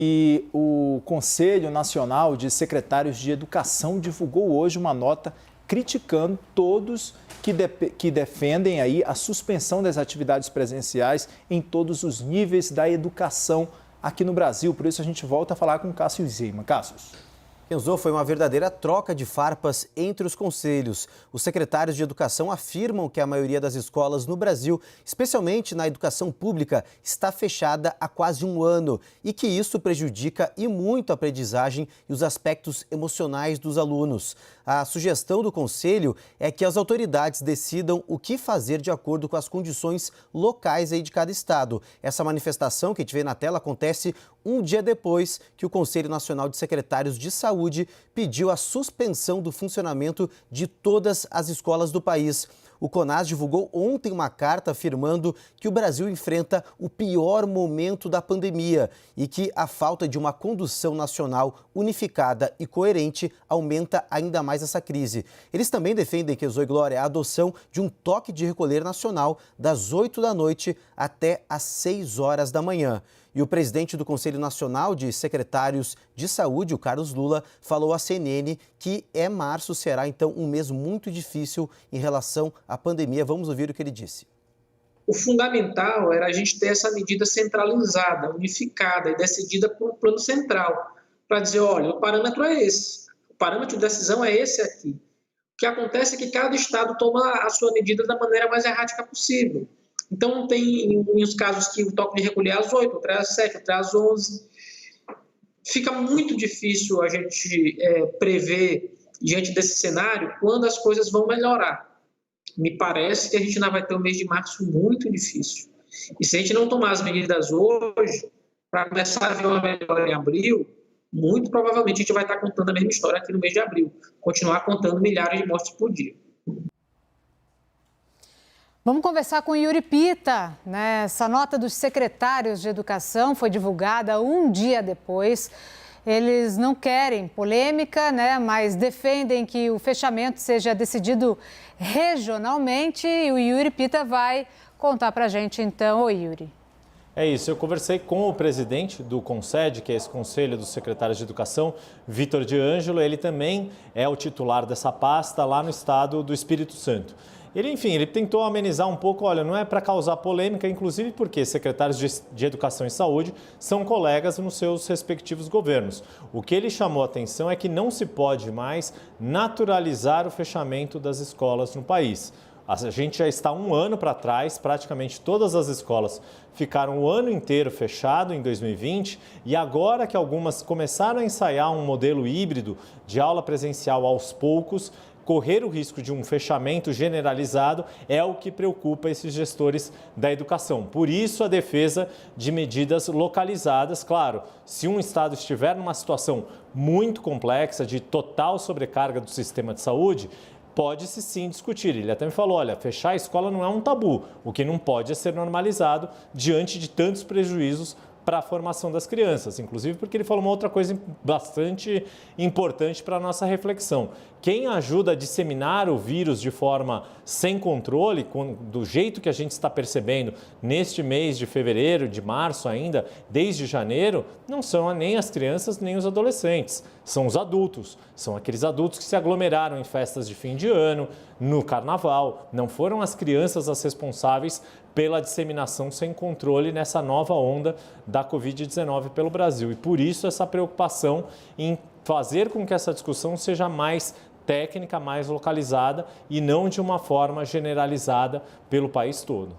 E o Conselho Nacional de Secretários de Educação divulgou hoje uma nota criticando todos que defendem aí a suspensão das atividades presenciais em todos os níveis da educação aqui no Brasil. Por isso a gente volta a falar com o Cássio Zima. Cássio. Enzo, foi uma verdadeira troca de farpas entre os conselhos. Os secretários de educação afirmam que a maioria das escolas no Brasil, especialmente na educação pública, está fechada há quase um ano e que isso prejudica e muito a aprendizagem e os aspectos emocionais dos alunos. A sugestão do conselho é que as autoridades decidam o que fazer de acordo com as condições locais aí de cada estado. Essa manifestação que a gente vê na tela acontece um dia depois que o Conselho Nacional de Secretários de Saúde pediu a suspensão do funcionamento de todas as escolas do país. O CONAS divulgou ontem uma carta afirmando que o Brasil enfrenta o pior momento da pandemia e que a falta de uma condução nacional unificada e coerente aumenta ainda mais essa crise. Eles também defendem, que Zoe Glória, a adoção de um toque de recolher nacional das 8 da noite até às 6 horas da manhã. E o presidente do Conselho Nacional de Secretários de Saúde, o Carlos Lula, falou à CNN que março será, então, um mês muito difícil em relação à pandemia. Vamos ouvir o que ele disse. O fundamental era a gente ter essa medida centralizada, unificada e decidida por um plano central, para dizer, olha, o parâmetro é esse, o parâmetro de decisão é esse aqui. O que acontece é que cada estado toma a sua medida da maneira mais errática possível. Então, tem uns casos que o toque de recolher às 8, outras às 7, outras às 11. Fica muito difícil a gente prever, diante desse cenário, quando as coisas vão melhorar. Me parece que a gente ainda vai ter um mês de março muito difícil. E se a gente não tomar as medidas hoje, para começar a ver uma melhora em abril, muito provavelmente a gente vai estar contando a mesma história aqui no mês de abril. Continuar contando milhares de mortes por dia. Vamos conversar com o Yuri Pita, né? Essa nota dos secretários de educação foi divulgada um dia depois. Eles não querem polêmica, né? Mas defendem que o fechamento seja decidido regionalmente. E o Yuri Pita vai contar para a gente então. Oi, Yuri. É isso, eu conversei com o presidente do CONSED, que é esse Conselho dos Secretários de Educação, Vitor de Ângelo. Ele também é o titular dessa pasta lá no estado do Espírito Santo. Ele tentou amenizar um pouco, olha, não é para causar polêmica, inclusive porque secretários de Educação e Saúde são colegas nos seus respectivos governos. O que ele chamou a atenção é que não se pode mais naturalizar o fechamento das escolas no país. A gente já está um ano para trás, praticamente todas as escolas ficaram o ano inteiro fechado em 2020 e agora que algumas começaram a ensaiar um modelo híbrido de aula presencial aos poucos, correr o risco de um fechamento generalizado é o que preocupa esses gestores da educação. Por isso, a defesa de medidas localizadas. Claro, se um estado estiver numa situação muito complexa, de total sobrecarga do sistema de saúde, pode-se sim discutir. Ele até me falou, olha, fechar a escola não é um tabu, o que não pode é ser normalizado diante de tantos prejuízos para a formação das crianças, inclusive porque ele falou uma outra coisa bastante importante para a nossa reflexão. Quem ajuda a disseminar o vírus de forma sem controle, do jeito que a gente está percebendo neste mês de fevereiro, de março ainda, desde janeiro, não são nem as crianças nem os adolescentes, são os adultos. São aqueles adultos que se aglomeraram em festas de fim de ano, no carnaval. Não foram as crianças as responsáveis pela disseminação sem controle nessa nova onda da Covid-19 pelo Brasil. E por isso essa preocupação em fazer com que essa discussão seja mais técnica, mais localizada e não de uma forma generalizada pelo país todo.